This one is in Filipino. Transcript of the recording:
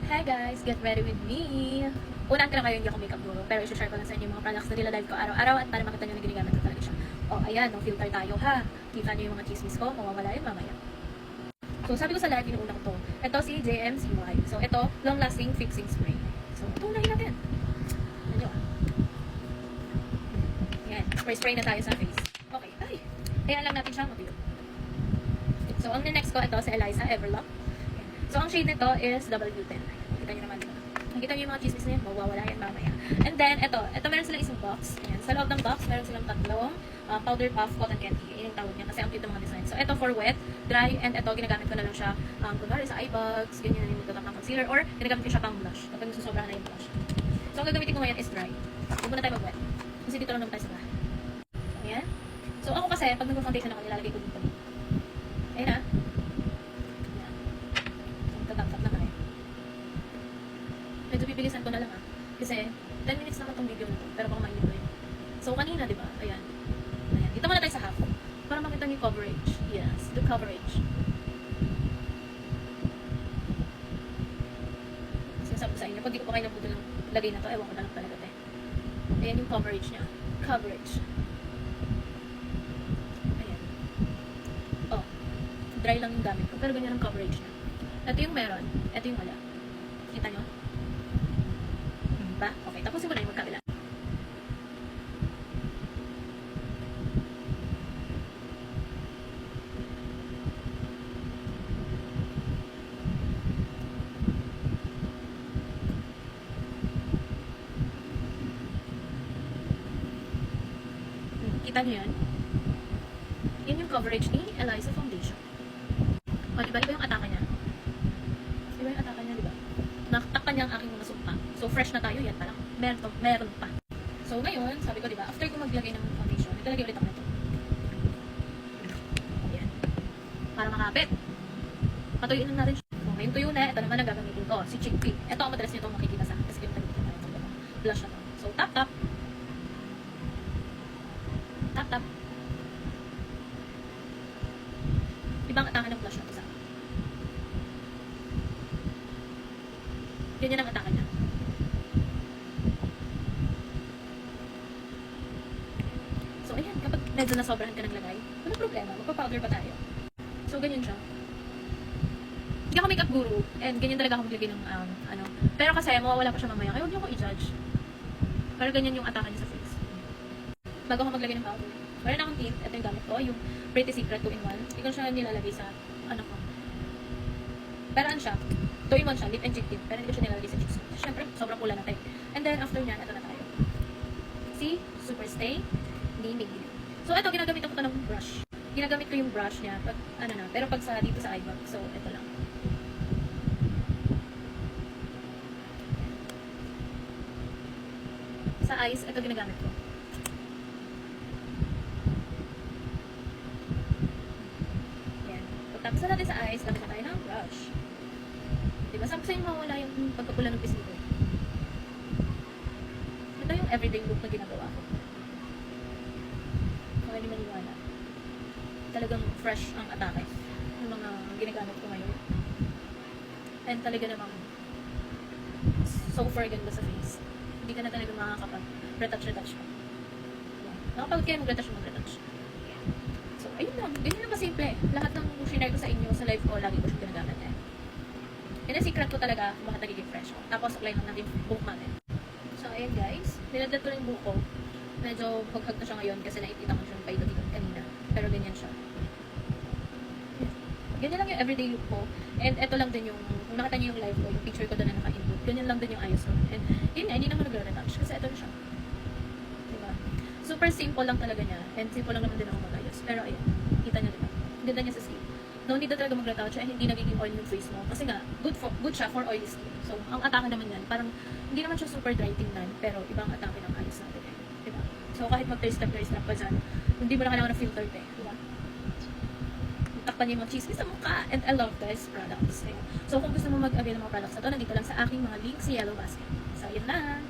Hi guys! Get ready with me! Unaan ko na kayo, hindi ako makeup guru, pero isi-share ko lang sa inyo yung mga products na nilalive ko araw-araw at para makita nyo na ginagamit ko talaga siya. Oh, ayan, no filter tayo ha. Kita nyo yung mga chismis ko, mawawala yun mamaya. So, sabi ko sa live, inuuna ko to. Ito si JMCY. So, ito, long-lasting fixing spray. So, ito unahin natin. Ano ah? Ayan, spray na tayo sa face. Okay, ay! Kaya lang natin siyang matuyo. So, ang next ko, ito si Eliza Everlock. So, ang shade nito is W10. Kita nyo naman ito. Nakita nyo yung mga chismis na yun, mawawala yan mamaya. And then, ito meron silang isang box. Ayan. Sa loob ng box, meron silang tatlong powder puff cotton candy. Yun yung tawag niya kasi ang cute ng mga design. So, ito for wet, dry, and ito ginagamit ko na lang siya kunwari sa eye bags, ganyan yung magtatang concealer, or ginagamit ko siya pang blush kapag nasusobrahan na yung blush. So, ang gagamitin ko ngayon is dry. Huwag muna tayo mag-wet. Kasi dito lang naman tayo sa bahay. Ayan. So, ako kasi, pag nag-foundation ako, nilalagay ko dito. Ayan na. Medyo bibilisan ko na lang kasi 10 minutes naman tong video na to, pero baka mainit ko yun. So, kanina, di ba? Ayan. Ayan. Dito muna tayo sa half. Para makita niyo yung coverage. Yes, the coverage. Sinasabi ko sa inyo, pag di ko pa kayo nabuto ng lagay na to, ewan ko na lang talaga, te. Ayan yung coverage niya. Coverage. Ayan. Oh. Dry lang yung gamit ko, pero ganyan ang coverage niya. Ito yung meron. Ito yung wala. Kita nyo? Ba? Okay, tapusin mo na yung magkabila. Kita nyo yan? Yan yung coverage ni Eliza Foundation. O, diba? Iba yung atake niya. Iba yung atake niya, diba? Nakatakpan niya ang aking mga sumpa. So, fresh na tayo, yan pa lang. Meron pa. So, ngayon, sabi ko, diba, after ko maglagay ng foundation, naglalagay ulit ako nito. Ayan. Para makapit. Patuyuin lang natin siya. So, ngayong tuyo na, ito naman ang gagamitin ko. Si Chickpea. Ito ang madalas nyo itong makikita sa akin. Kasi yung nagiging na itong blush na to. So, tap. Tap. Ibang atake ng blush na to sa akin. Ganyan ang atake niya. So, ayan, kapag medyo nasobrahan ka ng lagay, wala problema, magpa-powder pa tayo. So, ganyan siya. Hindi ako makeup guru, and ganyan talaga ako maglagay ng, pero kasi, mawawala pa siya mamaya, kaya huwag niyo ako i-judge. Pero ganyan yung atake niya sa face. Bago ako maglagay ng powder. Meron akong tint, ito yung gamit ko, yung Pretty Secret 2-in-1. Hindi ko siya nilalagay sa, ko. Pero ano siya, 2-in-1 siya, lip and cheek tint, pero hindi ko siya nilalagay sa cheeks. Siyempre, sobrang pula na tayo. And then, after nyan, ito na tayo. See? Super Stay. Hindi Miggy. So, ito, ginagamit ko ng brush. Ginagamit ko yung brush niya, pag, pero pag sa, dito sa eye bag. So, ito lang. Sa eyes, ito ginagamit ko. Ayan. Pagtapos na natin sa eyes, gamit na tayo ng brush. Diba? Sabi ko sa'yo mawala yung pagkapula ng pisngi ko. Ito yung everyday look na ginagawa ko. Kung hindi maniwala. Talagang fresh ang atake ng mga ginagamit ko ngayon. And talaga namang super ganda sa face. Hindi ka na talaga makakapag-retouch ka. Nakapag kaya mag-retouch. So, ayun lang. Ganyan lang kasimple. Lahat ng shinare ko sa inyo sa live ko, lagi ko siya ginagamit eh. And the secret ko talaga kung bakit nagiging fresh ko. Tapos, apply lang natin yung buhok natin. So, ayan guys. Niladat ko na yung buhok ko. Medyo paghag na siya ngayon kasi nakikita ko siyang paidot-idot kanina. Pero ganyan siya. Ganyan lang yung everyday look ko. And eto lang din yung, kung nakita niyo yung live ko, yung picture ko doon na naka-input, ganyan lang din yung ayos ko. And yun nga, hindi naman nagre-retouch kasi eto na siya. Diba? Super simple lang talaga niya. And simple lang naman din ako mag-ayos. Pero ayan, kita niyo diba? Ganda niya sa skin. No need na talaga mag-retouch and hindi nagiging oil yung face mo. Kasi nga, good siya for oily skin. So, ang atake naman yan, parang hindi naman siya super dry tingnan, pero ibang atake ng ayos natin eh. Diba? So, kahit mag-thirst trap pa dyan, hindi mo na kailangan ng filter eh. Diba? Takpan niyo yung mga chismis sa mukha. And I love this products. So, kung gusto mo mag-avail ng mga products na to, nandito lang sa aking mga links sa Yellow Basket. So, yun lang.